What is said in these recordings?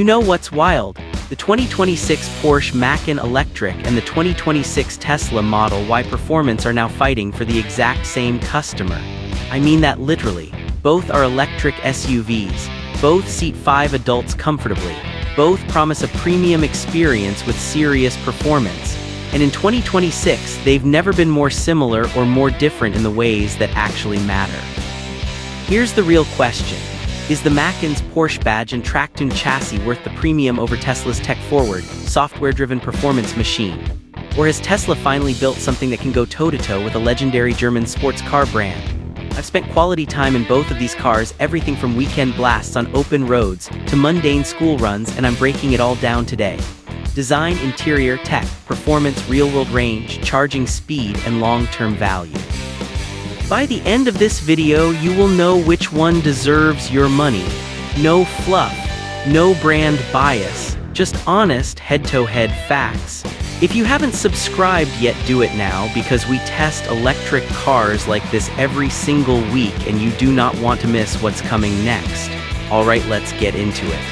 You know what's wild? The 2026 Porsche Macan Electric and the 2026 Tesla Model Y Performance are now fighting for the exact same customer. I mean that literally. Both are electric SUVs. Both seat 5 adults comfortably. Both promise a premium experience with serious performance. And in 2026, they've never been more similar or more different in the ways that actually matter. Here's the real question. Is the Macan's Porsche badge and track-tuned chassis worth the premium over Tesla's tech-forward, software-driven performance machine? Or has Tesla finally built something that can go toe-to-toe with a legendary German sports car brand? I've spent quality time in both of these cars, everything from weekend blasts on open roads to mundane school runs, and I'm breaking it all down today. Design, interior, tech, performance, real-world range, charging speed, and long-term value. By the end of this video, you will know which one deserves your money. No fluff, no brand bias, just honest head-to-head facts. If you haven't subscribed yet, do it now, because we test electric cars like this every single week and you do not want to miss what's coming next. Alright, let's get into it.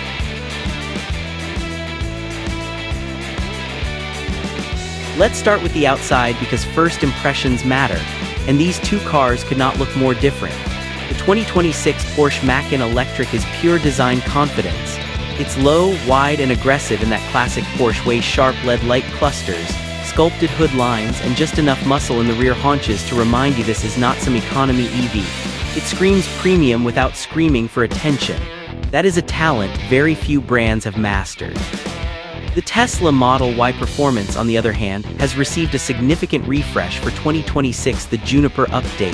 Let's start with the outside because first impressions matter. And these two cars could not look more different. The 2026 Porsche Macan Electric is pure design confidence. It's low, wide, and aggressive in that classic Porsche way: sharp LED light clusters, sculpted hood lines, and just enough muscle in the rear haunches to remind you this is not some economy EV. It screams premium without screaming for attention. That is a talent very few brands have mastered. The Tesla Model Y Performance, on the other hand, has received a significant refresh for 2026, the Juniper update.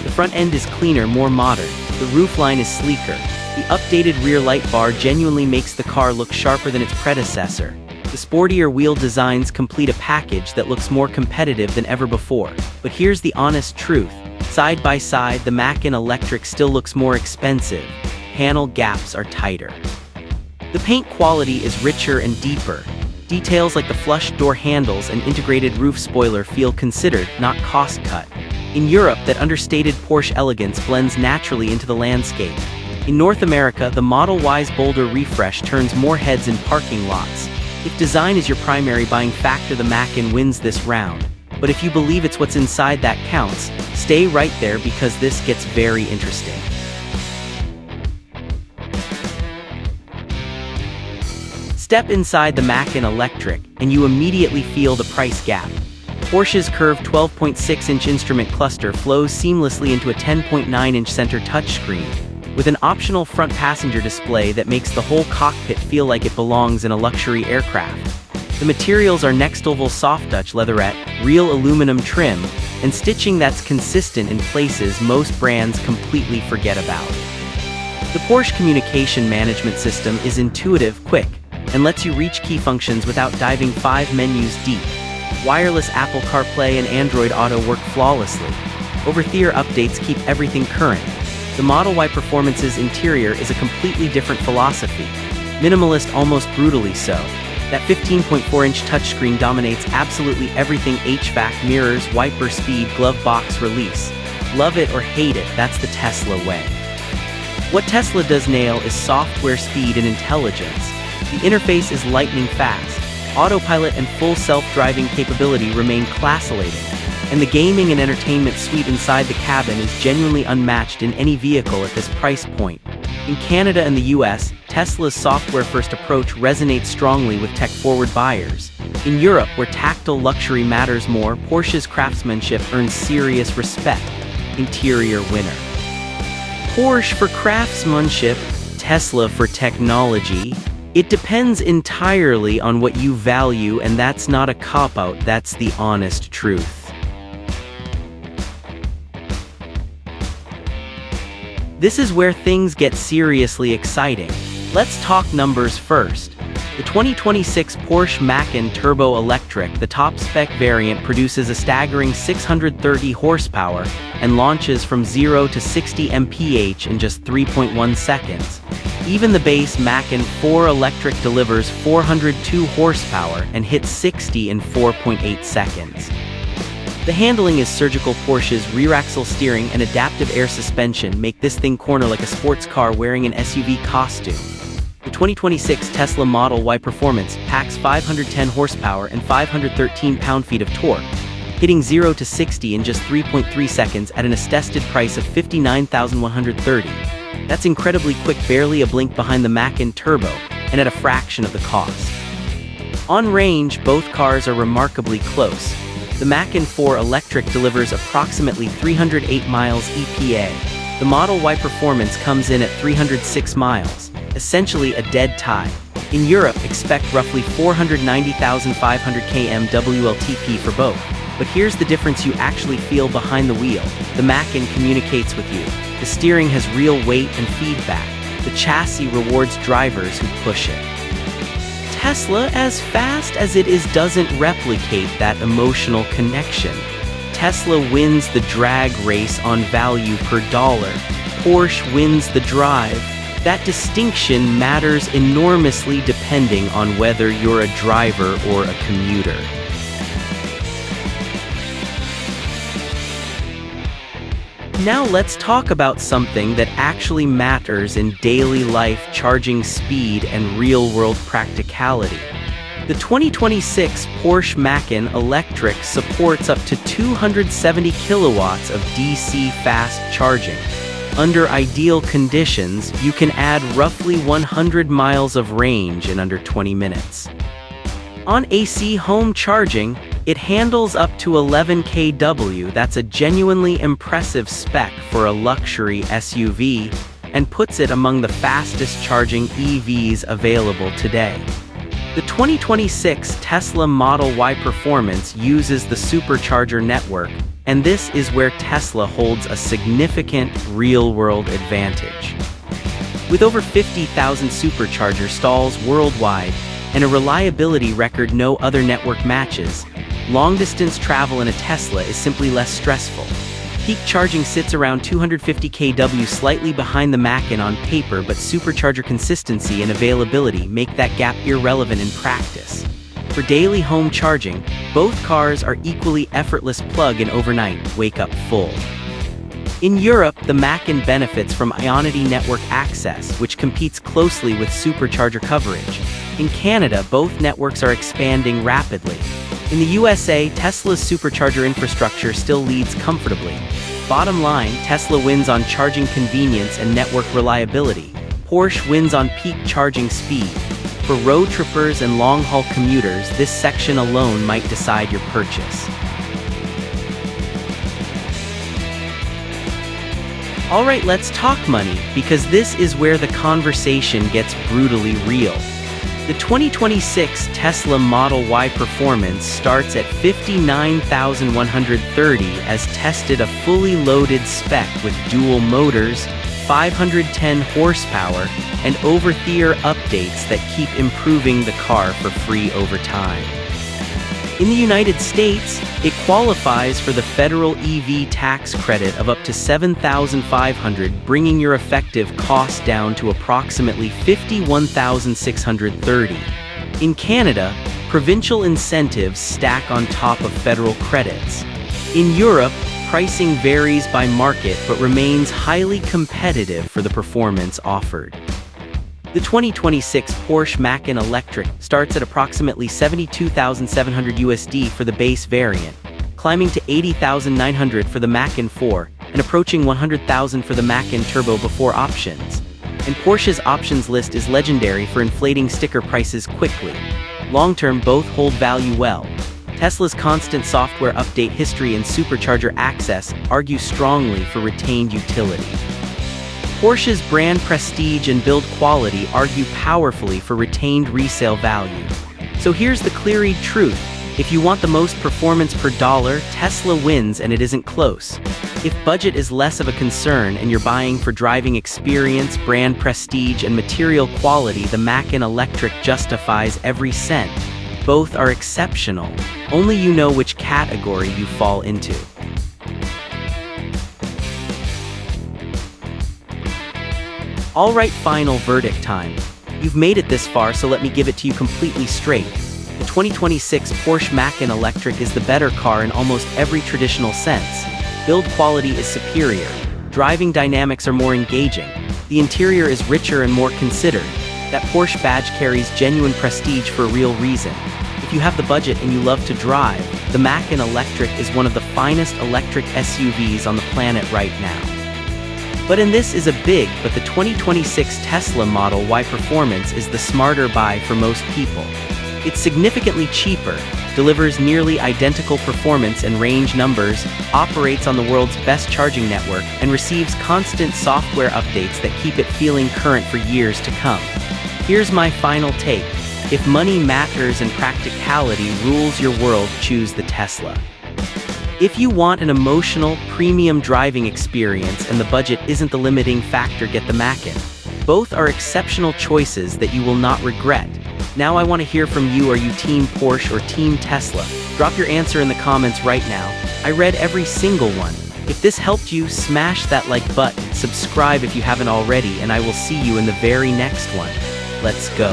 The front end is cleaner, more modern. The roofline is sleeker. The updated rear light bar genuinely makes the car look sharper than its predecessor. The sportier wheel designs complete a package that looks more competitive than ever before. But here's the honest truth. Side by side, the Macan Electric still looks more expensive. Panel gaps are tighter. The paint quality is richer and deeper. Details like the flush door handles and integrated roof spoiler feel considered, not cost-cut. In Europe, that understated Porsche elegance blends naturally into the landscape. In North America, the Model Y's bolder refresh turns more heads in parking lots. If design is your primary buying factor, the Macan wins this round. But if you believe it's what's inside that counts, stay right there because this gets very interesting. Step inside the Macan Electric, and you immediately feel the price gap. Porsche's curved 12.6-inch instrument cluster flows seamlessly into a 10.9-inch center touchscreen, with an optional front passenger display that makes the whole cockpit feel like it belongs in a luxury aircraft. The materials are Nextelval soft touch leatherette, real aluminum trim, and stitching that's consistent in places most brands completely forget about. The Porsche communication management system is intuitive, quick, and lets you reach key functions without diving 5 menus deep. Wireless Apple CarPlay and Android Auto work flawlessly. Over-the-air updates keep everything current. The Model Y Performance's interior is a completely different philosophy. Minimalist, almost brutally so. That 15.4-inch touchscreen dominates absolutely everything: HVAC, mirrors, wiper speed, glove box release. Love it or hate it, that's the Tesla way. What Tesla does nail is software speed and intelligence. The interface is lightning fast. Autopilot and full self-driving capability remain class-elating. And the gaming and entertainment suite inside the cabin is genuinely unmatched in any vehicle at this price point. In Canada and the US, Tesla's software-first approach resonates strongly with tech-forward buyers. In Europe, where tactile luxury matters more, Porsche's craftsmanship earns serious respect. Interior winner. Porsche for craftsmanship, Tesla for technology. It depends entirely on what you value, and that's not a cop-out, that's the honest truth. This is where things get seriously exciting. Let's talk numbers first. The 2026 Porsche Macan Turbo Electric, the top-spec variant, produces a staggering 630 horsepower and launches from 0 to 60 mph in just 3.1 seconds. Even the base Macan 4 Electric delivers 402 horsepower and hits 60 in 4.8 seconds. The handling is surgical. Porsche's rear-axle steering and adaptive air suspension make this thing corner like a sports car wearing an SUV costume. The 2026 Tesla Model Y Performance packs 510 horsepower and 513 pound-feet of torque, hitting 0 to 60 in just 3.3 seconds at an attested price of $59,130. That's incredibly quick, barely a blink behind the Macan Turbo, and at a fraction of the cost. On range, both cars are remarkably close. The Macan 4 Electric delivers approximately 308 miles EPA. The Model Y Performance comes in at 306 miles, essentially a dead tie. In Europe, expect roughly 490,500 km WLTP for both. But here's the difference you actually feel behind the wheel. The Macan communicates with you. The steering has real weight and feedback. The chassis rewards drivers who push it. Tesla, as fast as it is, doesn't replicate that emotional connection. Tesla wins the drag race on value per dollar. Porsche wins the drive. That distinction matters enormously depending on whether you're a driver or a commuter. Now let's talk about something that actually matters in daily life: charging speed and real-world practicality. The 2026 Porsche Macan Electric supports up to 270 kilowatts of DC fast charging. Under ideal conditions, you can add roughly 100 miles of range in under 20 minutes. On AC home charging, it handles up to 11 kW. That's a genuinely impressive spec for a luxury SUV, and puts it among the fastest charging EVs available today. The 2026 Tesla Model Y Performance uses the supercharger network, and this is where Tesla holds a significant real-world advantage. With over 50,000 supercharger stalls worldwide, and a reliability record no other network matches, long-distance travel in a Tesla is simply less stressful. Peak charging sits around 250 kW, slightly behind the Macan on paper, but supercharger consistency and availability make that gap irrelevant in practice. For daily home charging, both cars are equally effortless: plug in overnight, wake up full. In Europe, the Macan benefits from Ionity network access, which competes closely with supercharger coverage. In Canada, both networks are expanding rapidly. In the USA, Tesla's supercharger infrastructure still leads comfortably. Bottom line, Tesla wins on charging convenience and network reliability. Porsche wins on peak charging speed. For road trippers and long-haul commuters, this section alone might decide your purchase. Alright, let's talk money, because this is where the conversation gets brutally real. The 2026 Tesla Model Y Performance starts at $59,130 as tested, a fully loaded spec with dual motors, 510 horsepower, and over-the-air updates that keep improving the car for free over time. In the United States, it qualifies for the federal EV tax credit of up to $7,500, bringing your effective cost down to approximately $51,630. In Canada, provincial incentives stack on top of federal credits. In Europe, pricing varies by market but remains highly competitive for the performance offered. The 2026 Porsche Macan Electric starts at approximately $72,700 USD for the base variant, climbing to $80,900 for the Macan 4, and approaching $100,000 for the Macan Turbo before options. And Porsche's options list is legendary for inflating sticker prices quickly. Long-term, both hold value well. Tesla's constant software update history and supercharger access argue strongly for retained utility. Porsche's brand prestige and build quality argue powerfully for retained resale value. So here's the clear truth: if you want the most performance per dollar, Tesla wins, and it isn't close. If budget is less of a concern and you're buying for driving experience, brand prestige, and material quality, the Macan Electric justifies every cent. Both are exceptional. Only you know which category you fall into. Alright, final verdict time. You've made it this far, so let me give it to you completely straight. The 2026 Porsche Macan Electric is the better car in almost every traditional sense. Build quality is superior. Driving dynamics are more engaging. The interior is richer and more considered. That Porsche badge carries genuine prestige for a real reason. If you have the budget and you love to drive, the Macan Electric is one of the finest electric SUVs on the planet right now. But this is a big but the 2026 Tesla Model Y performance is the smarter buy for most people. It's significantly cheaper, delivers nearly identical performance and range numbers, operates on the world's best charging network, and receives constant software updates that keep it feeling current for years to come. Here's my final take. If money matters and practicality rules your world, choose the Tesla. If you want an emotional, premium driving experience and the budget isn't the limiting factor, get the Macan. Both are exceptional choices that you will not regret. Now I want to hear from you. Are you Team Porsche or Team Tesla? Drop your answer in the comments right now. I read every single one. If this helped you, smash that like button, subscribe if you haven't already, and I will see you in the very next one. Let's go.